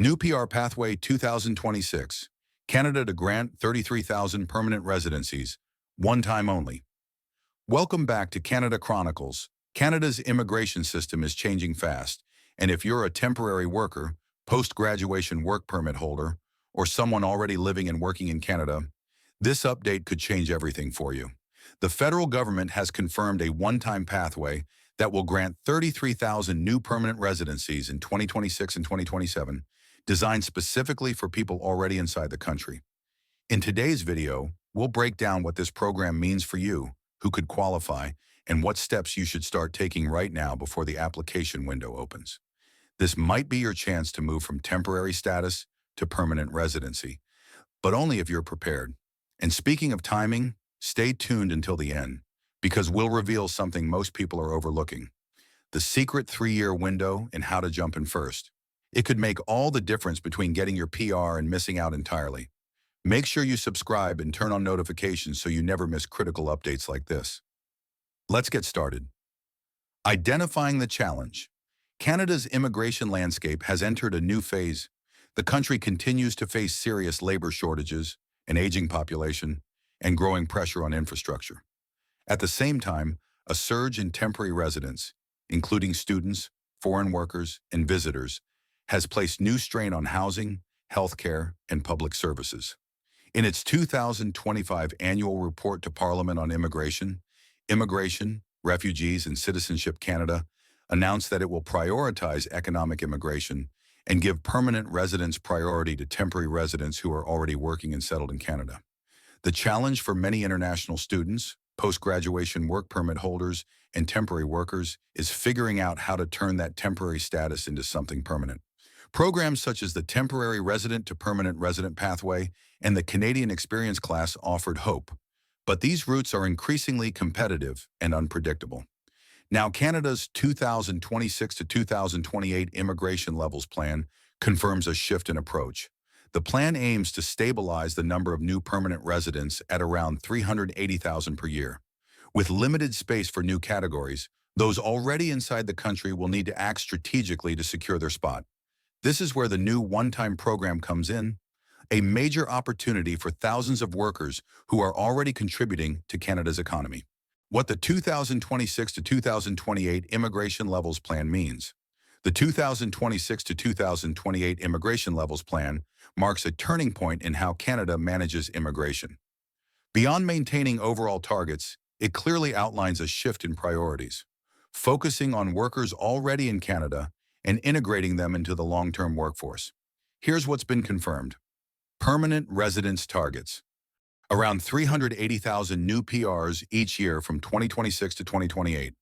New PR Pathway 2026. Canada to grant 33,000 permanent residencies, one time only. Welcome back to Canada Chronicles. Canada's immigration system is changing fast, and if you're a temporary worker, post-graduation work permit holder, or someone already living and working in Canada, this update could change everything for you. The federal government has confirmed a one-time pathway that will grant 33,000 new permanent residencies in 2026 and 2027, designed specifically for people already inside the country. In today's video, we'll break down what this program means for you, who could qualify, and what steps you should start taking right now before the application window opens. This might be your chance to move from temporary status to permanent residency, but only if you're prepared. And speaking of timing, stay tuned until the end, because we'll reveal something most people are overlooking: the secret 3-year window and how to jump in first. It could make all the difference between getting your PR and missing out entirely. Make sure you subscribe and turn on notifications so you never miss critical updates like this. Let's get started. Identifying the challenge. Canada's immigration landscape has entered a new phase. The country continues to face serious labor shortages, an aging population, and growing pressure on infrastructure. At the same time, a surge in temporary residents, including students, foreign workers, and visitors, has placed new strain on housing, healthcare, and public services. In its 2025 annual report to Parliament on Immigration, Refugees, and Citizenship Canada announced that it will prioritize economic immigration and give permanent residence priority to temporary residents who are already working and settled in Canada. The challenge for many international students, post-graduation work permit holders, and temporary workers is figuring out how to turn that temporary status into something permanent. Programs such as the Temporary Resident to Permanent Resident Pathway and the Canadian Experience Class offered hope, but these routes are increasingly competitive and unpredictable. Now, Canada's 2026 to 2028 Immigration Levels Plan confirms a shift in approach. The plan aims to stabilize the number of new permanent residents at around 380,000 per year. With limited space for new categories, those already inside the country will need to act strategically to secure their spot. This is where the new one-time program comes in, a major opportunity for thousands of workers who are already contributing to Canada's economy. What the 2026 to 2028 Immigration Levels Plan means. The 2026 to 2028 Immigration Levels Plan marks a turning point in how Canada manages immigration. Beyond maintaining overall targets, it clearly outlines a shift in priorities, focusing on workers already in Canada and integrating them into the long-term workforce. Here's what's been confirmed. Permanent residence targets. Around 380,000 new PRs each year from 2026 to 2028.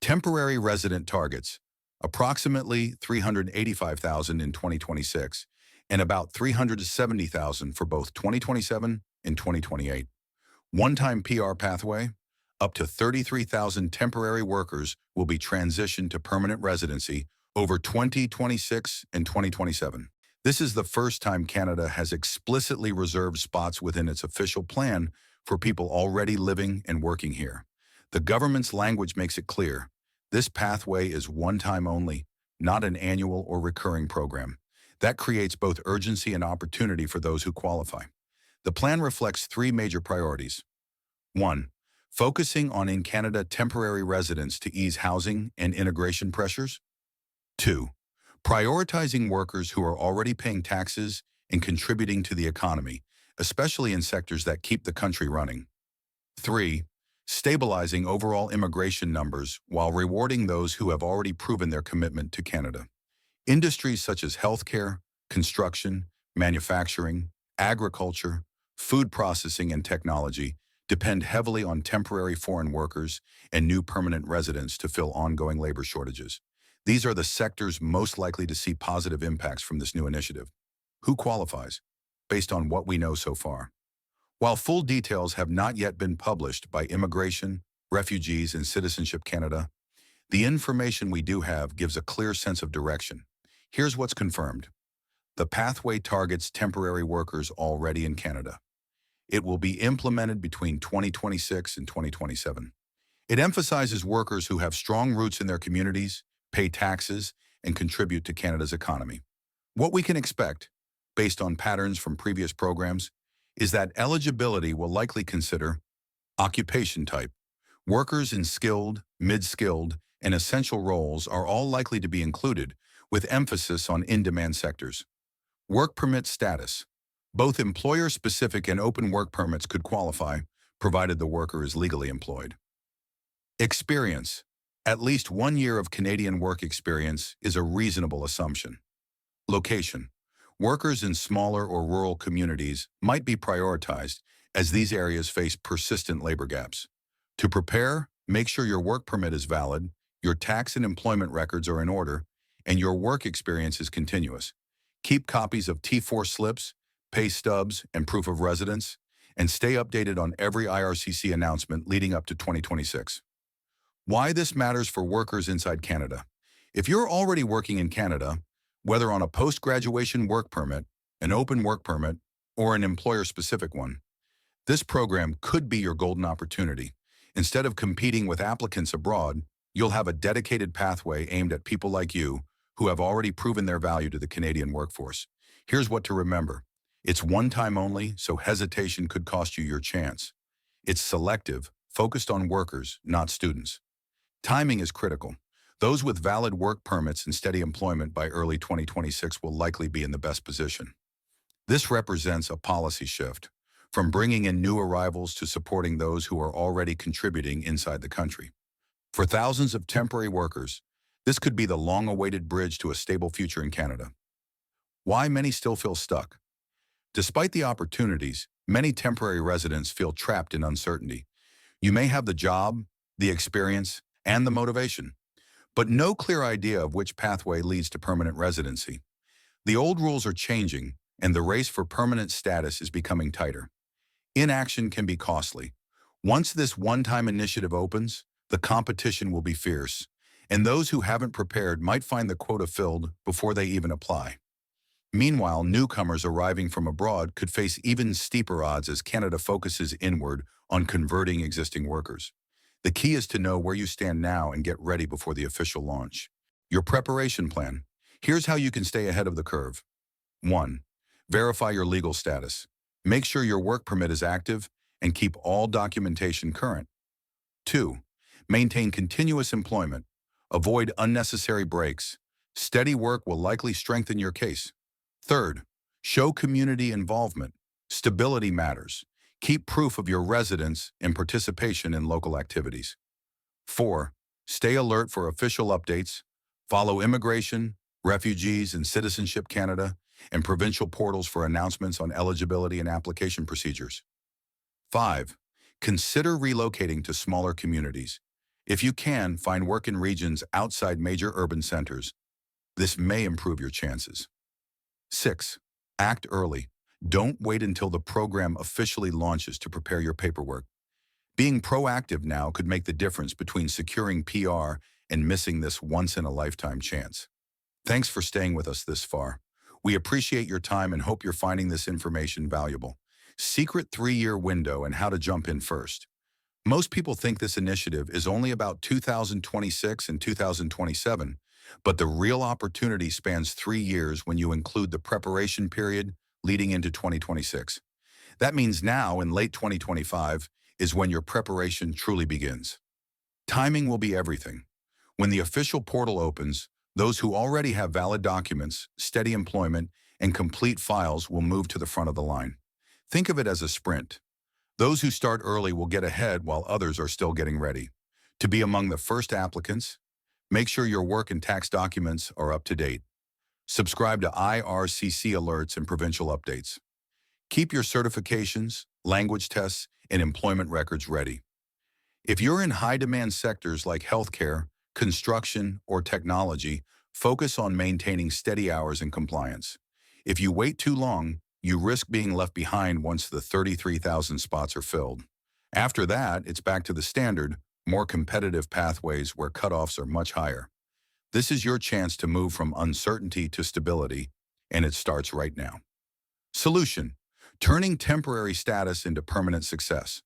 Temporary resident targets. Approximately 385,000 in 2026, and about 370,000 for both 2027 and 2028. One-time PR pathway. Up to 33,000 temporary workers will be transitioned to permanent residency over 2026 and 2027. This is the first time Canada has explicitly reserved spots within its official plan for people already living and working here. The government's language makes it clear. This pathway is one time only, not an annual or recurring program. That creates both urgency and opportunity for those who qualify. The plan reflects 3 major priorities. 1. Focusing on in-Canada temporary residents to ease housing and integration pressures. 2. Prioritizing workers who are already paying taxes and contributing to the economy, especially in sectors that keep the country running. 3. Stabilizing overall immigration numbers while rewarding those who have already proven their commitment to Canada. Industries such as healthcare, construction, manufacturing, agriculture, food processing, and technology depend heavily on temporary foreign workers and new permanent residents to fill ongoing labor shortages. These are the sectors most likely to see positive impacts from this new initiative. Who qualifies? Based on what we know so far. While full details have not yet been published by Immigration, Refugees, and Citizenship Canada, the information we do have gives a clear sense of direction. Here's what's confirmed. The pathway targets temporary workers already in Canada. It will be implemented between 2026 and 2027. It emphasizes workers who have strong roots in their communities, pay taxes, and contribute to Canada's economy. What we can expect, based on patterns from previous programs, is that eligibility will likely consider occupation type. Workers in skilled, mid-skilled, and essential roles are all likely to be included, with emphasis on in-demand sectors. Work permit status. Both employer-specific and open work permits could qualify, provided the worker is legally employed. Experience. At least 1 year of Canadian work experience is a reasonable assumption. Location. Workers in smaller or rural communities might be prioritized as these areas face persistent labor gaps. To prepare, make sure your work permit is valid, your tax and employment records are in order, and your work experience is continuous. Keep copies of T4 slips, pay stubs, and proof of residence, and stay updated on every IRCC announcement leading up to 2026. Why this matters for workers inside Canada. If you're already working in Canada, whether on a post-graduation work permit, an open work permit, or an employer-specific one, this program could be your golden opportunity. Instead of competing with applicants abroad, you'll have a dedicated pathway aimed at people like you who have already proven their value to the Canadian workforce. Here's what to remember. It's one time only, so hesitation could cost you your chance. It's selective, focused on workers, not students. Timing is critical. Those with valid work permits and steady employment by early 2026 will likely be in the best position. This represents a policy shift, from bringing in new arrivals to supporting those who are already contributing inside the country. For thousands of temporary workers, this could be the long-awaited bridge to a stable future in Canada. Why many still feel stuck? Despite the opportunities, many temporary residents feel trapped in uncertainty. You may have the job, the experience, and the motivation, but no clear idea of which pathway leads to permanent residency. The old rules are changing, and the race for permanent status is becoming tighter. Inaction can be costly. Once this one-time initiative opens, the competition will be fierce, and those who haven't prepared might find the quota filled before they even apply. Meanwhile, newcomers arriving from abroad could face even steeper odds as Canada focuses inward on converting existing workers. The key is to know where you stand now and get ready before the official launch. Your preparation plan. Here's how you can stay ahead of the curve. 1. Verify your legal status. Make sure your work permit is active and keep all documentation current. 2. Maintain continuous employment. Avoid unnecessary breaks. Steady work will likely strengthen your case. 3rd, show community involvement. Stability matters. Keep proof of your residence and participation in local activities. 4. Stay alert for official updates. Follow Immigration, Refugees and Citizenship Canada, and provincial portals for announcements on eligibility and application procedures. 5. Consider relocating to smaller communities. If you can, find work in regions outside major urban centers. This may improve your chances. 6. Act early. Don't wait until the program officially launches to prepare your paperwork. Being proactive now could make the difference between securing PR and missing this once-in-a-lifetime chance. Thanks for staying with us this far. We appreciate your time and hope you're finding this information valuable. Secret 3-year window and how to jump in first. Most people think this initiative is only about 2026 and 2027, but the real opportunity spans 3 years when you include the preparation period leading into 2026. That means now, in late 2025, is when your preparation truly begins. Timing will be everything. When the official portal opens, those who already have valid documents, steady employment, and complete files will move to the front of the line. Think of it as a sprint. Those who start early will get ahead while others are still getting ready. To be among the first applicants, make sure your work and tax documents are up to date. Subscribe to IRCC alerts and provincial updates. Keep your certifications, language tests, and employment records ready. If you're in high-demand sectors like healthcare, construction, or technology, focus on maintaining steady hours and compliance. If you wait too long, you risk being left behind once the 33,000 spots are filled. After that, it's back to the standard, more competitive pathways where cutoffs are much higher. This is your chance to move from uncertainty to stability, and it starts right now. Solution: turning temporary status into permanent success.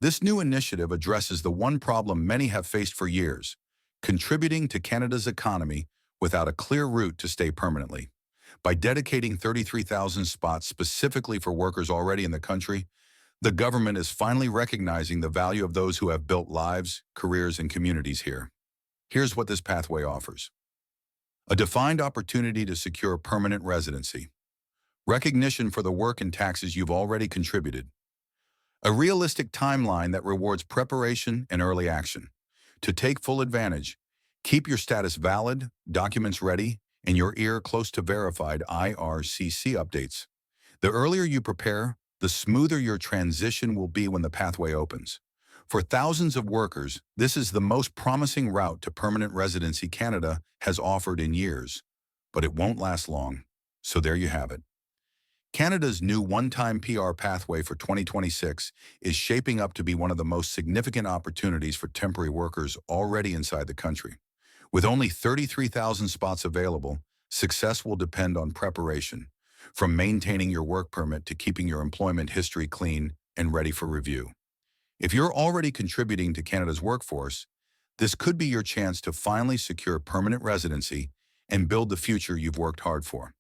This new initiative addresses the one problem many have faced for years: contributing to Canada's economy without a clear route to stay permanently. By dedicating 33,000 spots specifically for workers already in the country, the government is finally recognizing the value of those who have built lives, careers, and communities here. Here's what this pathway offers. A defined opportunity to secure permanent residency. Recognition for the work and taxes you've already contributed. A realistic timeline that rewards preparation and early action. To take full advantage, keep your status valid, documents ready, and your ear close to verified IRCC updates. The earlier you prepare, the smoother your transition will be when the pathway opens. For thousands of workers, this is the most promising route to permanent residency Canada has offered in years, but it won't last long. So there you have it. Canada's new one-time PR pathway for 2026 is shaping up to be one of the most significant opportunities for temporary workers already inside the country. With only 33,000 spots available, success will depend on preparation, from maintaining your work permit to keeping your employment history clean and ready for review. If you're already contributing to Canada's workforce, this could be your chance to finally secure permanent residency and build the future you've worked hard for.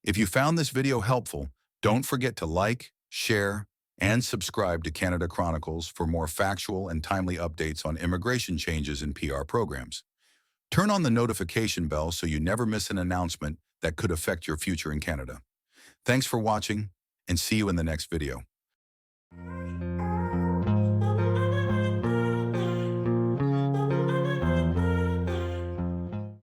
If you found this video helpful, don't forget to like, share, and subscribe to Canada Chronicles for more factual and timely updates on immigration changes and PR programs. Turn on the notification bell so you never miss an announcement that could affect your future in Canada. Thanks for watching, and see you in the next video.